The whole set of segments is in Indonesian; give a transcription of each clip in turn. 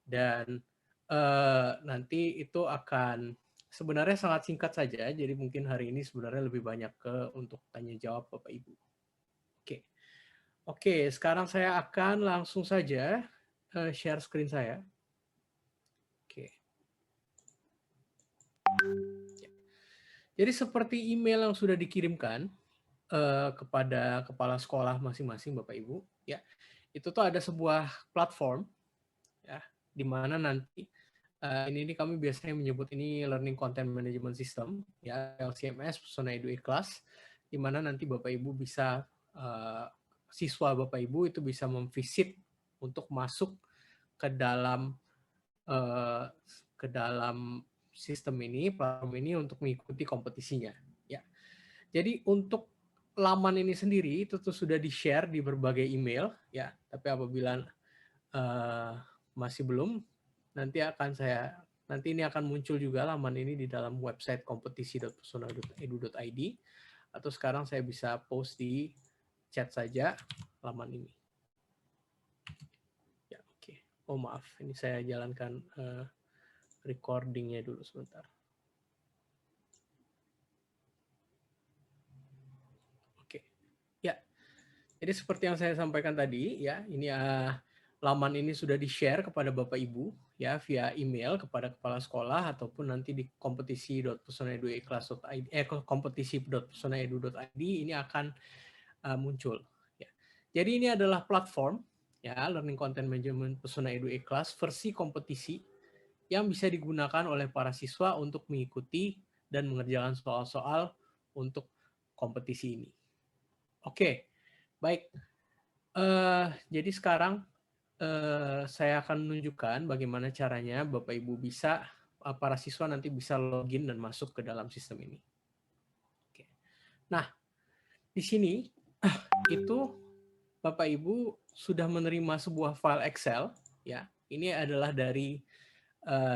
dan nanti itu akan sebenarnya sangat singkat saja, jadi mungkin hari ini sebenarnya lebih banyak untuk tanya jawab Bapak Ibu. Oke. Oke, sekarang saya akan langsung saja share screen saya. Oke. Jadi seperti email yang sudah dikirimkan kepada kepala sekolah masing-masing Bapak Ibu, ya. Itu tuh ada sebuah platform ya, di mana nanti ini kami biasanya menyebut ini Learning Content Management System, ya, LCMS, Pesona Edu Ikhlas, di mana nanti Bapak Ibu bisa, siswa Bapak Ibu itu bisa memvisit untuk masuk ke dalam uh, ke dalam sistem ini, platform ini untuk mengikuti kompetisinya. Ya, jadi untuk laman ini sendiri itu tuh sudah di-share di berbagai email, ya. Tapi apabila masih belum, nanti ini akan muncul juga laman ini di dalam website kompetisi.pesona.edu.id, atau sekarang saya bisa post di chat saja laman ini. Ya, oke. Oh maaf, ini saya jalankan recordingnya dulu sebentar. Oke, ya. Jadi seperti yang saya sampaikan tadi, ya, ini laman ini sudah di-share kepada Bapak Ibu ya via email kepada kepala sekolah ataupun nanti di kompetisi.pesona.edu.id ini akan muncul. Ya. Jadi ini adalah platform ya Learning Content Management Pesona Edu Ikhlas versi kompetisi yang bisa digunakan oleh para siswa untuk mengikuti dan mengerjakan soal-soal untuk kompetisi ini. Oke, baik. Jadi sekarang saya akan menunjukkan bagaimana caranya Bapak Ibu bisa, para siswa nanti bisa login dan masuk ke dalam sistem ini. Oke. Nah, di sini itu Bapak Ibu sudah menerima sebuah file Excel, ya. Ini adalah dari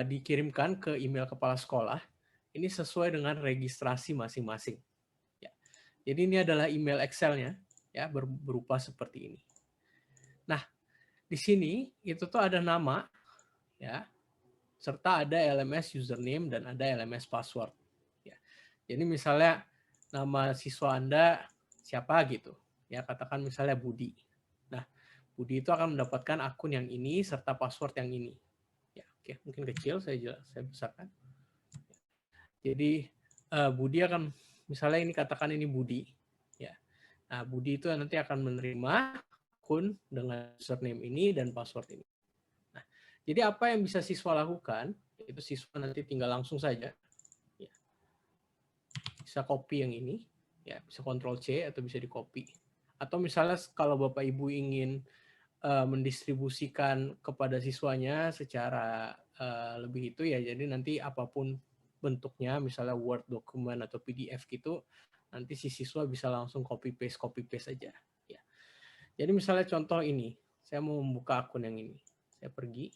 dikirimkan ke email kepala sekolah. Ini sesuai dengan registrasi masing-masing. Ya. Jadi ini adalah email Excel-nya, ya, berupa seperti ini. Nah, di sini itu tuh ada nama, ya, serta ada LMS username dan ada LMS password. Ya. Jadi misalnya nama siswa Anda siapa gitu, ya katakan misalnya Budi. Nah, Budi itu akan mendapatkan akun yang ini serta password yang ini. Ya, oke, mungkin kecil saya besarkan. Jadi Budi akan misalnya ini katakan ini Budi, ya. Nah, Budi itu nanti akan menerima akun dengan username ini dan password ini. Nah, jadi apa yang bisa siswa lakukan? Itu siswa nanti tinggal langsung saja, ya. Bisa copy yang ini, ya, bisa Ctrl C atau bisa di copy. Atau misalnya kalau Bapak Ibu ingin mendistribusikan kepada siswanya secara lebih itu ya, jadi nanti apapun bentuknya, misalnya Word dokumen atau PDF gitu, nanti si siswa bisa langsung copy paste aja. Ya. Jadi misalnya contoh ini, saya mau membuka akun yang ini, saya pergi,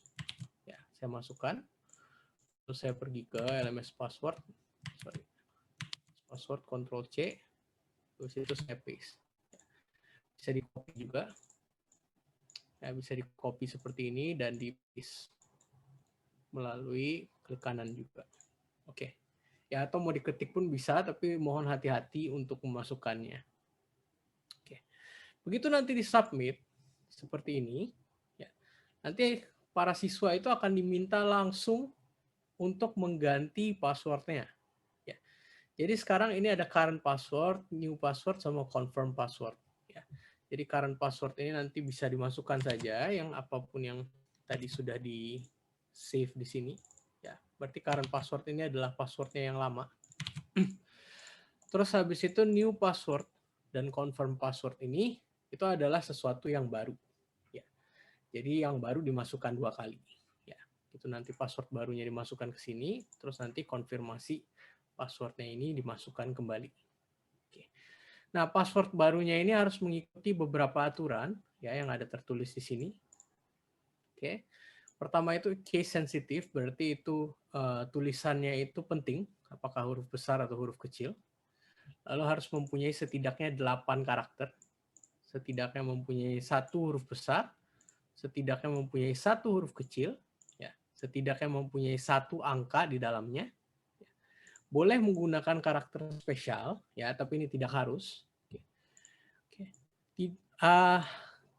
ya, saya masukkan, terus saya pergi ke LMS password, password Ctrl C, terus itu saya paste. Bisa di copy juga, ya, bisa di copy seperti ini dan di paste melalui klik kanan juga. Oke. Ya, atau mau diketik pun bisa, tapi mohon hati-hati untuk memasukkannya. Oke. Begitu nanti di submit seperti ini, ya. Nanti para siswa itu akan diminta langsung untuk mengganti passwordnya. Ya. Jadi sekarang ini ada current password, new password, sama confirm password. Ya. Jadi current password ini nanti bisa dimasukkan saja yang apapun yang tadi sudah di save di sini. Ya, berarti current password ini adalah passwordnya yang lama. Terus habis itu new password dan confirm password ini itu adalah sesuatu yang baru. Ya. Jadi yang baru dimasukkan 2 kali. Ya. Itu nanti password barunya dimasukkan ke sini, terus nanti konfirmasi passwordnya ini dimasukkan kembali. Oke. Nah, password barunya ini harus mengikuti beberapa aturan ya yang ada tertulis di sini. Oke. Pertama itu case sensitive, berarti itu tulisannya itu penting, apakah huruf besar atau huruf kecil. Lalu harus mempunyai setidaknya 8 karakter, setidaknya mempunyai 1 huruf besar, setidaknya mempunyai 1 huruf kecil, ya, setidaknya mempunyai 1 angka di dalamnya. Boleh menggunakan karakter spesial, ya, tapi ini tidak harus. Oke.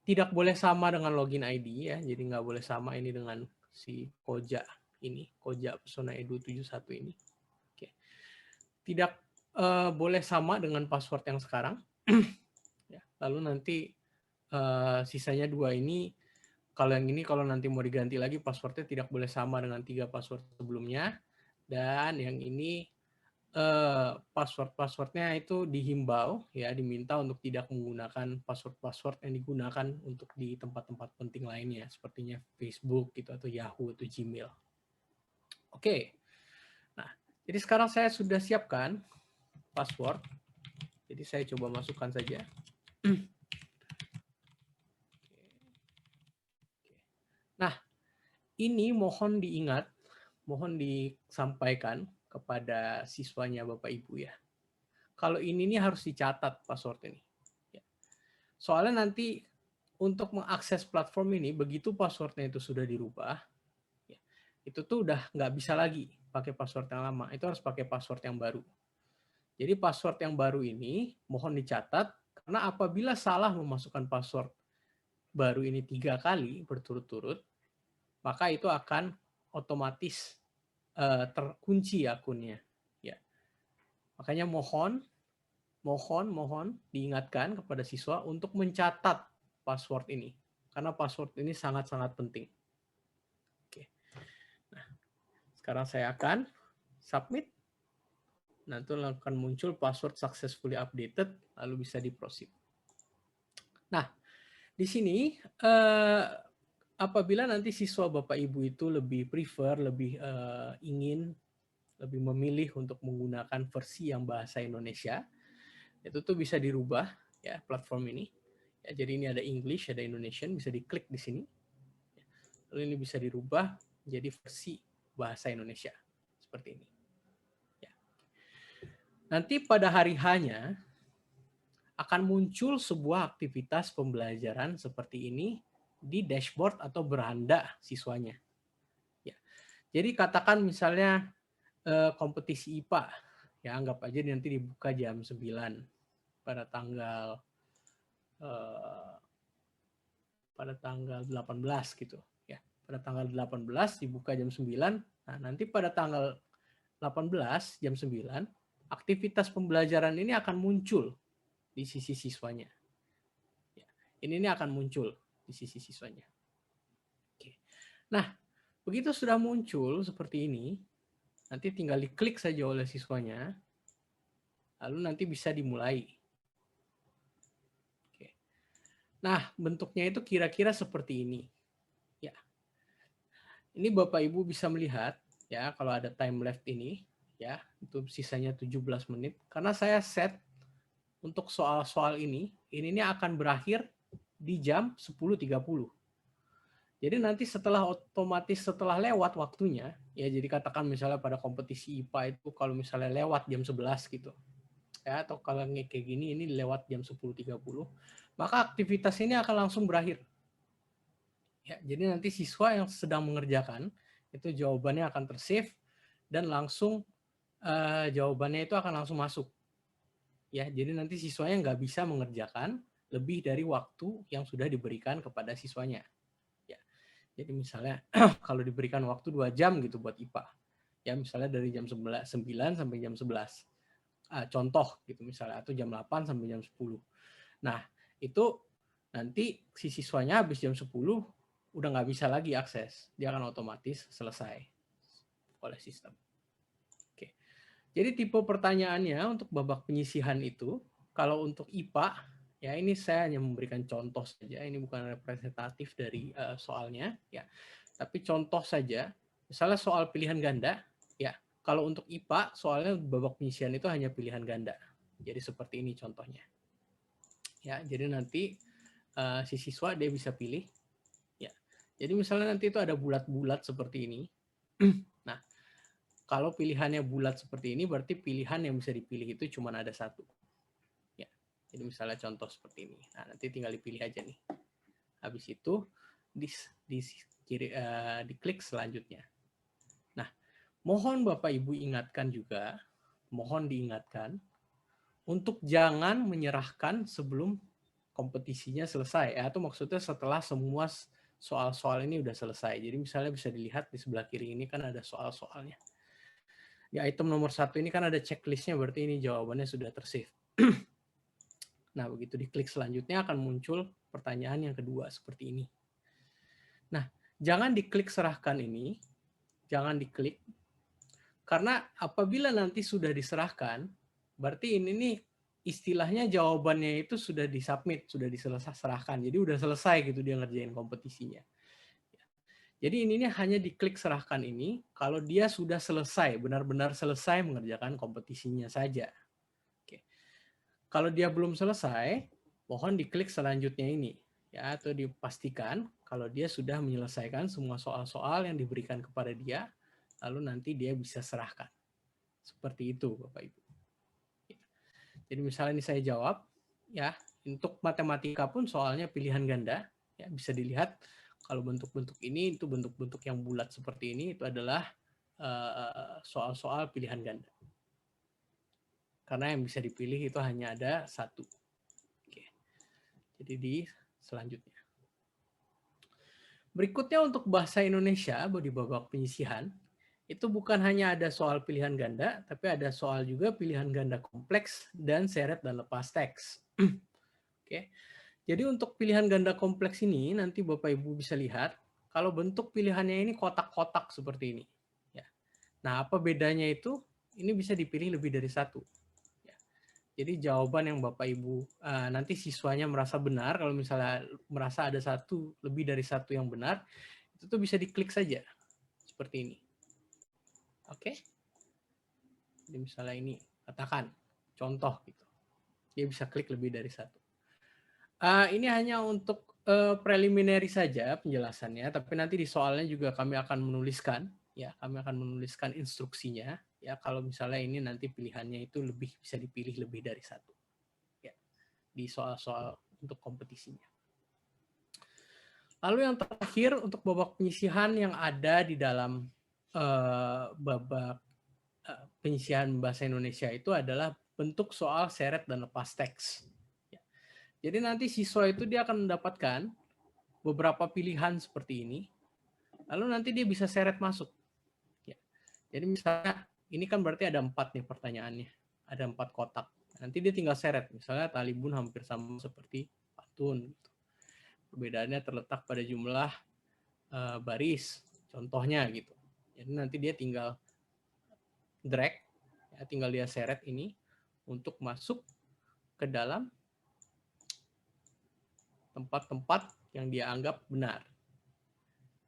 Tidak boleh sama dengan login ID, ya, jadi nggak boleh sama ini dengan si Koja ini, Koja Pesona Edu 71 ini. Oke. Tidak boleh sama dengan password yang sekarang. Ya, lalu nanti sisanya 2 ini, kalau yang ini kalau nanti mau diganti lagi passwordnya tidak boleh sama dengan 3 password sebelumnya. Dan yang ini password-passwordnya itu dihimbau, ya, diminta untuk tidak menggunakan password-password yang digunakan untuk di tempat-tempat penting lainnya, sepertinya Facebook gitu atau Yahoo atau Gmail. Oke, nah jadi sekarang saya sudah siapkan password, jadi saya coba masukkan saja. Nah, ini mohon diingat, mohon disampaikan kepada siswanya Bapak Ibu ya. Kalau ini nih harus dicatat password ini. Soalnya nanti untuk mengakses platform ini, begitu passwordnya itu sudah dirubah, itu tuh udah nggak bisa lagi pakai password yang lama, itu harus pakai password yang baru. Jadi password yang baru ini mohon dicatat, karena apabila salah memasukkan password baru ini 3 kali berturut-turut, maka itu akan otomatis terkunci akunnya. Ya. Makanya mohon diingatkan kepada siswa untuk mencatat password ini. Karena password ini sangat-sangat penting. Oke. Nah, sekarang saya akan submit. Nanti akan muncul password successfully updated, lalu bisa diproceed. Nah, di sini apabila nanti siswa Bapak Ibu itu lebih prefer, lebih ingin, lebih memilih untuk menggunakan versi yang bahasa Indonesia, itu tuh bisa dirubah ya platform ini. Ya, jadi ini ada English, ada Indonesian, bisa diklik di sini. Lalu ini bisa dirubah menjadi versi bahasa Indonesia seperti ini. Ya. Nanti pada hari H-nya akan muncul sebuah aktivitas pembelajaran seperti ini di dashboard atau beranda siswanya. Ya. Jadi katakan misalnya kompetisi IPA, ya anggap aja nanti dibuka jam 9 pada tanggal 18 gitu ya. Pada tanggal 18 dibuka jam 9. Nah, nanti pada tanggal 18 jam 9 aktivitas pembelajaran ini akan muncul di sisi siswanya. Ya, ini akan muncul di sisi siswanya. Oke. Nah, begitu sudah muncul seperti ini, nanti tinggal diklik saja oleh siswanya, lalu nanti bisa dimulai. Oke. Nah, bentuknya itu kira-kira seperti ini. Ya. Ini Bapak Ibu bisa melihat ya kalau ada time left ini ya, itu sisanya 17 menit karena saya set untuk soal-soal ini akan berakhir di jam 10.30. Jadi nanti setelah lewat waktunya, ya jadi katakan misalnya pada kompetisi IPA itu kalau misalnya lewat jam 11 gitu. Ya, atau kalau kayak gini ini lewat jam 10.30, maka aktivitas ini akan langsung berakhir. Ya, jadi nanti siswa yang sedang mengerjakan itu jawabannya akan tersave dan langsung jawabannya itu akan langsung masuk. Ya, jadi nanti siswanya nggak bisa mengerjakan lebih dari waktu yang sudah diberikan kepada siswanya. Ya, jadi misalnya kalau diberikan waktu 2 jam gitu buat IPA, ya misalnya dari jam 9 sampai jam 11. Contoh gitu misalnya, atau jam 8 sampai jam 10. Nah, itu nanti si siswanya habis jam 10 udah nggak bisa lagi akses. Dia akan otomatis selesai oleh sistem. Oke. Jadi tipe pertanyaannya untuk babak penyisihan itu, kalau untuk IPA, ya ini saya hanya memberikan contoh saja, ini bukan representatif dari soalnya, ya. Tapi contoh saja, misalnya soal pilihan ganda, ya. Kalau untuk IPA, soalnya babak penyisihan itu hanya pilihan ganda. Jadi seperti ini contohnya. Ya, jadi nanti si siswa dia bisa pilih. Ya, jadi misalnya nanti itu ada bulat-bulat seperti ini. Nah, kalau pilihannya bulat seperti ini, berarti pilihan yang bisa dipilih itu cuma ada satu. Ya, jadi misalnya contoh seperti ini. Nah, nanti tinggal dipilih aja nih. Habis itu diklik selanjutnya. Mohon Bapak Ibu ingatkan juga, mohon diingatkan untuk jangan menyerahkan sebelum kompetisinya selesai. Atau maksudnya setelah semua soal-soal ini udah selesai. Jadi misalnya bisa dilihat di sebelah kiri ini kan ada soal-soalnya. Di item nomor 1 ini kan ada checklistnya, berarti ini jawabannya sudah tersave. Nah, begitu diklik selanjutnya akan muncul pertanyaan yang kedua seperti ini. Nah, jangan diklik serahkan ini, jangan diklik, karena apabila nanti sudah diserahkan, berarti ini nih istilahnya jawabannya itu sudah disubmit, sudah diserahkan. Jadi udah selesai gitu dia ngerjain kompetisinya. Jadi ini hanya diklik serahkan ini kalau dia sudah selesai, benar-benar selesai mengerjakan kompetisinya saja. Oke. Kalau dia belum selesai, mohon diklik selanjutnya ini, ya, atau dipastikan kalau dia sudah menyelesaikan semua soal-soal yang diberikan kepada dia, lalu nanti dia bisa serahkan. Seperti itu, Bapak Ibu. Jadi misalnya ini saya jawab, ya, untuk matematika pun soalnya pilihan ganda, ya, bisa dilihat kalau bentuk-bentuk ini itu bentuk-bentuk yang bulat seperti ini itu adalah soal-soal pilihan ganda. Karena yang bisa dipilih itu hanya ada satu. Oke. Jadi di selanjutnya. Berikutnya untuk bahasa Indonesia di babak penyisihan, itu bukan hanya ada soal pilihan ganda, tapi ada soal juga pilihan ganda kompleks dan seret dan lepas teks. Oke. Jadi untuk pilihan ganda kompleks ini nanti Bapak Ibu bisa lihat kalau bentuk pilihannya ini kotak-kotak seperti ini. Ya. Nah, apa bedanya itu? Ini bisa dipilih lebih dari satu. Ya. Jadi jawaban yang Bapak Ibu nanti siswanya merasa benar, kalau misalnya merasa ada satu lebih dari satu yang benar, itu tuh bisa diklik saja seperti ini. Oke. Jadi misalnya ini katakan contoh gitu. Dia bisa klik lebih dari satu. Ini hanya untuk preliminary saja penjelasannya, tapi nanti di soalnya juga kami akan menuliskan, ya, kami akan menuliskan instruksinya, ya, kalau misalnya ini nanti pilihannya itu bisa dipilih lebih dari satu, ya, di soal-soal untuk kompetisinya. Lalu yang terakhir untuk babak penyisihan yang ada di dalam babak penyisihan bahasa Indonesia itu adalah bentuk soal seret dan lepas teks. Jadi nanti siswa itu dia akan mendapatkan beberapa pilihan seperti ini, lalu nanti dia bisa seret masuk. Ya. Jadi misalnya ini kan berarti ada 4 nih pertanyaannya, ada 4 kotak. Nanti dia tinggal seret, misalnya talibun hampir sama seperti patun. Gitu. Perbedaannya terletak pada jumlah baris, contohnya gitu. Jadi nanti dia tinggal drag, ya, tinggal dia seret ini untuk masuk ke dalam tempat-tempat yang dia anggap benar.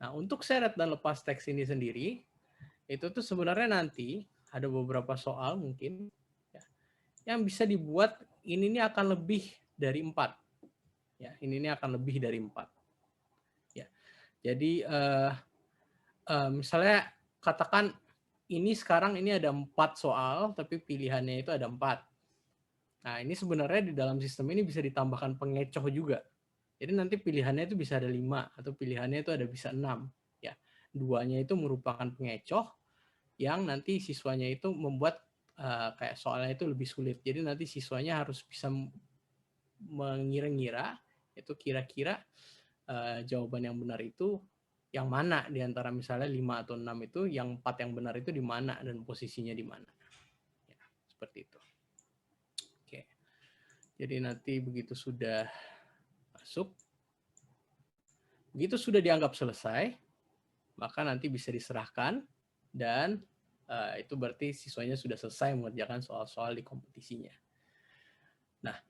Nah, untuk seret dan lepas teks ini sendiri, itu tuh sebenarnya nanti ada beberapa soal mungkin ya, yang bisa dibuat ini akan lebih dari 4. Ya, ini akan lebih dari 4. Ya. Jadi misalnya katakan ini sekarang ini ada 4 soal, tapi pilihannya itu ada 4. Nah, ini sebenarnya di dalam sistem ini bisa ditambahkan pengecoh juga. Jadi nanti pilihannya itu bisa ada 5 atau pilihannya itu ada bisa 6. Ya, 2-nya itu merupakan pengecoh yang nanti siswanya itu membuat kayak soalnya itu lebih sulit. Jadi nanti siswanya harus bisa mengira-ngira itu kira-kira jawaban yang benar itu yang mana di antara misalnya 5 atau 6 itu, yang 4 yang benar itu di mana dan posisinya di mana. Ya, seperti itu. Oke. Jadi nanti begitu sudah masuk, begitu sudah dianggap selesai, maka nanti bisa diserahkan dan itu berarti siswanya sudah selesai mengerjakan soal-soal di kompetisinya. Nah,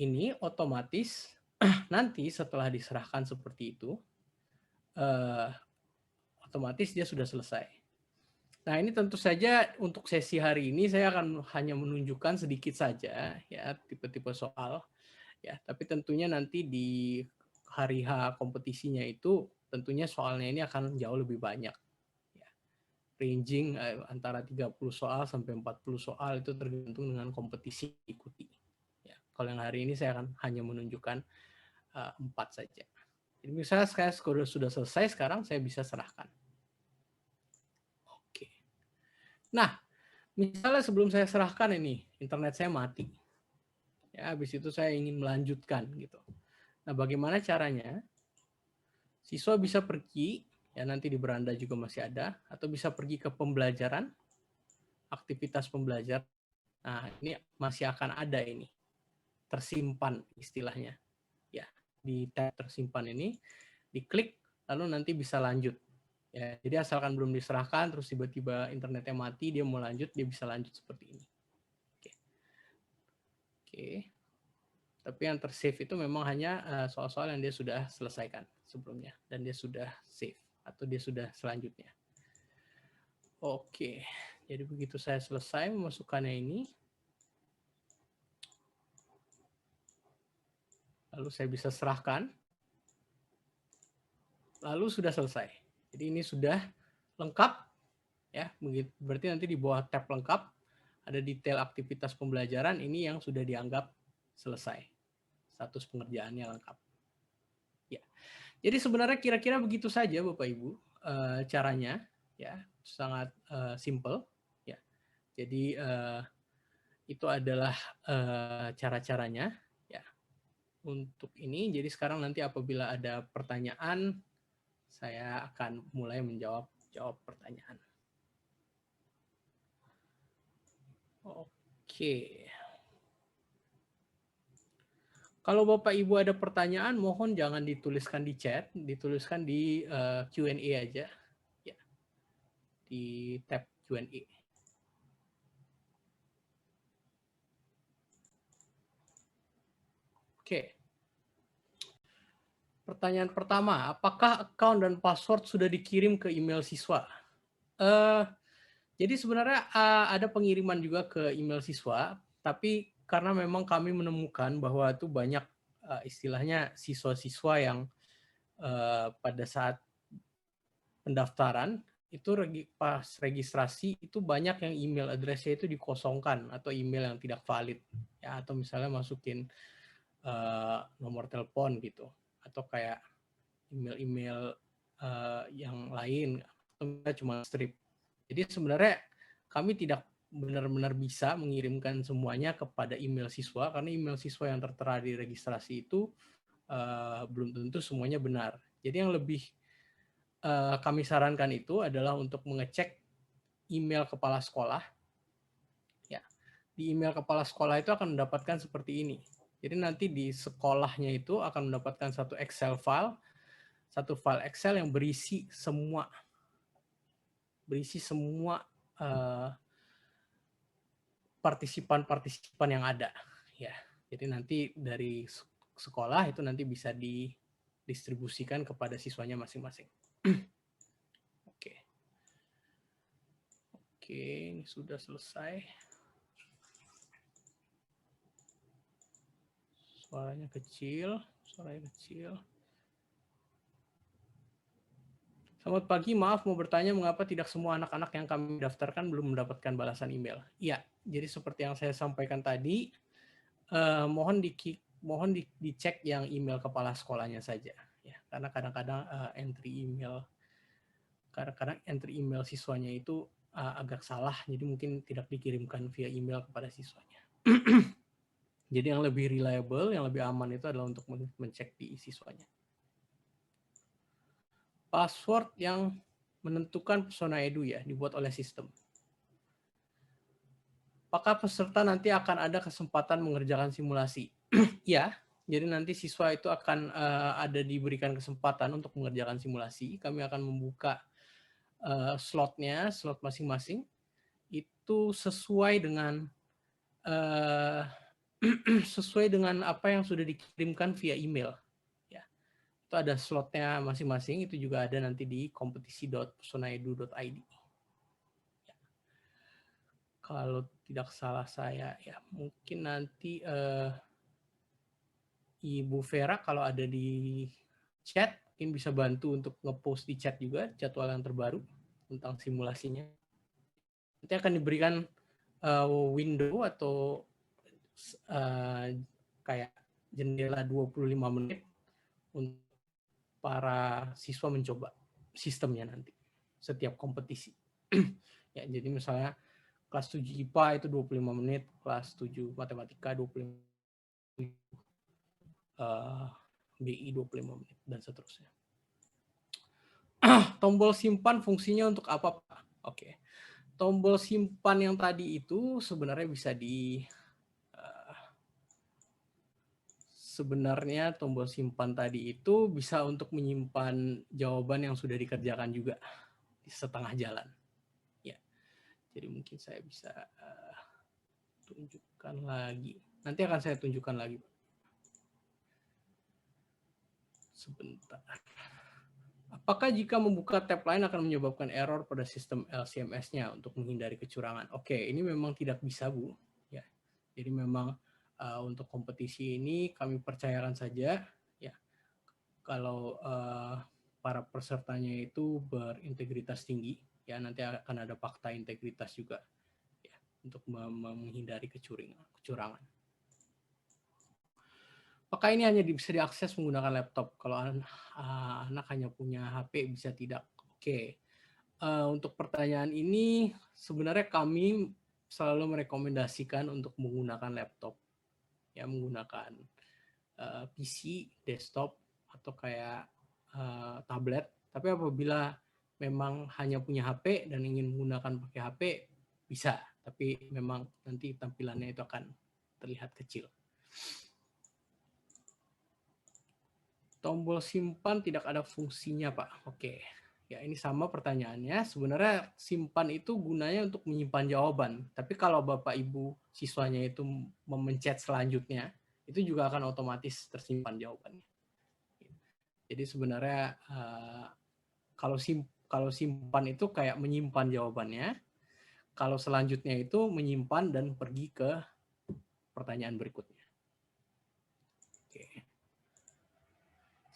ini otomatis nanti setelah diserahkan seperti itu, otomatis dia sudah selesai. Nah, ini tentu saja untuk sesi hari ini saya akan hanya menunjukkan sedikit saja ya tipe-tipe soal ya, tapi tentunya nanti di hari H kompetisinya itu tentunya soalnya ini akan jauh lebih banyak. Ya. Ranging antara 30 soal sampai 40 soal itu tergantung dengan kompetisi ikuti. Ya. Kalau yang hari ini saya akan hanya menunjukkan 4 saja. Jadi misalnya saya sudah selesai, sekarang saya bisa serahkan. Oke. Nah, misalnya sebelum saya serahkan ini, internet saya mati. Ya, habis itu saya ingin melanjutkan gitu. Nah, bagaimana caranya? Siswa bisa pergi, ya nanti di beranda juga masih ada, atau bisa pergi ke pembelajaran, aktivitas pembelajaran. Nah, ini masih akan ada ini, tersimpan istilahnya. Ya, di tab tersimpan ini, diklik, lalu nanti bisa lanjut. Ya, jadi asalkan belum diserahkan, terus tiba-tiba internetnya mati, dia mau lanjut, dia bisa lanjut seperti ini. Oke. Oke. Tapi yang tersave itu memang hanya soal-soal yang dia sudah selesaikan sebelumnya, dan dia sudah save, atau dia sudah selanjutnya. Oke, jadi begitu saya selesai memasukkannya ini, lalu saya bisa serahkan, lalu sudah selesai. Jadi ini sudah lengkap, ya. Berarti nanti di bawah tab lengkap ada detail aktivitas pembelajaran, ini yang sudah dianggap selesai. Status pengerjaannya lengkap. Ya. Jadi sebenarnya kira-kira begitu saja Bapak Ibu caranya, ya, sangat simple, ya. Jadi itu adalah cara-caranya, ya. Untuk ini, jadi sekarang nanti apabila ada pertanyaan, saya akan mulai menjawab pertanyaan. Oke. Kalau Bapak Ibu ada pertanyaan, mohon jangan dituliskan di chat, dituliskan di Q&A aja, ya, di tab Q&A. Oke. Pertanyaan pertama, apakah account dan password sudah dikirim ke email siswa? Jadi sebenarnya ada pengiriman juga ke email siswa, tapi karena memang kami menemukan bahwa itu banyak istilahnya siswa-siswa yang pada saat pendaftaran itu pas registrasi itu banyak yang email address-nya itu dikosongkan atau email yang tidak valid, ya, atau misalnya masukin nomor telepon gitu, atau kayak email-email yang lain, atau cuma strip. Jadi sebenarnya kami tidak benar-benar bisa mengirimkan semuanya kepada email siswa, karena email siswa yang tertera di registrasi itu belum tentu semuanya benar. Jadi yang lebih kami sarankan itu adalah untuk mengecek email kepala sekolah. Ya, di email kepala sekolah itu akan mendapatkan seperti ini. Jadi nanti di sekolahnya itu akan mendapatkan satu Excel file, satu file Excel yang berisi semua partisipan-partisipan yang ada, ya. Jadi nanti dari sekolah itu nanti bisa didistribusikan kepada siswanya masing-masing. Oke. Oke, ini sudah selesai. Suaranya kecil. Selamat pagi, maaf mau bertanya mengapa tidak semua anak-anak yang kami daftarkan belum mendapatkan balasan email. Iya, jadi seperti yang saya sampaikan tadi, mohon dicek yang email kepala sekolahnya saja, ya, karena kadang-kadang entry email siswanya itu agak salah, jadi mungkin tidak dikirimkan via email kepada siswanya. Jadi yang lebih reliable, yang lebih aman itu adalah untuk mencek di siswanya. Password yang menentukan Pesona Edu, ya, dibuat oleh sistem. Apakah peserta nanti akan ada kesempatan mengerjakan simulasi? Ya, jadi nanti siswa itu akan diberikan kesempatan untuk mengerjakan simulasi. Kami akan membuka slot masing-masing itu sesuai dengan apa yang sudah dikirimkan via email. Ya, itu ada slotnya masing-masing. Itu juga ada nanti di kompetisi.pesonaedu.id. Ya. Kalau tidak salah saya, ya mungkin nanti Ibu Vera kalau ada di chat mungkin bisa bantu untuk ngepost di chat juga jadwal yang terbaru tentang simulasinya. Nanti akan diberikan window atau kayak jendela 25 menit untuk para siswa mencoba sistemnya nanti setiap kompetisi. Ya, jadi misalnya kelas 7 IPA itu 25 menit, kelas 7 matematika 25 menit, BI 25 menit, dan seterusnya. Tombol simpan fungsinya untuk apa, Pak? Oke. Tombol simpan yang tadi itu sebenarnya bisa sebenarnya tombol simpan tadi itu bisa untuk menyimpan jawaban yang sudah dikerjakan juga di setengah jalan. Ya. Jadi mungkin saya bisa tunjukkan lagi. Nanti akan saya tunjukkan lagi. Sebentar. Apakah jika membuka tab lain akan menyebabkan error pada sistem LCMS-nya untuk menghindari kecurangan? Oke, ini memang tidak bisa, Bu. Ya. Jadi memang untuk kompetisi ini kami percayakan saja ya kalau para pesertanya itu berintegritas tinggi, ya nanti akan ada fakta integritas juga ya untuk menghindari kecurangan. Apakah ini hanya bisa diakses menggunakan laptop? Kalau anak hanya punya HP bisa tidak? Oke. Untuk pertanyaan ini sebenarnya kami selalu merekomendasikan untuk menggunakan laptop, ya menggunakan PC, desktop atau kayak tablet. Tapi apabila memang hanya punya HP dan ingin menggunakan pakai HP bisa, tapi memang nanti tampilannya itu akan terlihat kecil. Tombol simpan tidak ada fungsinya, Pak. Oke. Ya, ini sama pertanyaannya. Sebenarnya simpan itu gunanya untuk menyimpan jawaban. Tapi kalau Bapak Ibu siswanya itu memencet selanjutnya, itu juga akan otomatis tersimpan jawabannya. Jadi sebenarnya kalau simpan itu kayak menyimpan jawabannya. Kalau selanjutnya itu menyimpan dan pergi ke pertanyaan berikutnya. Oke.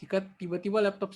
Jika tiba-tiba laptop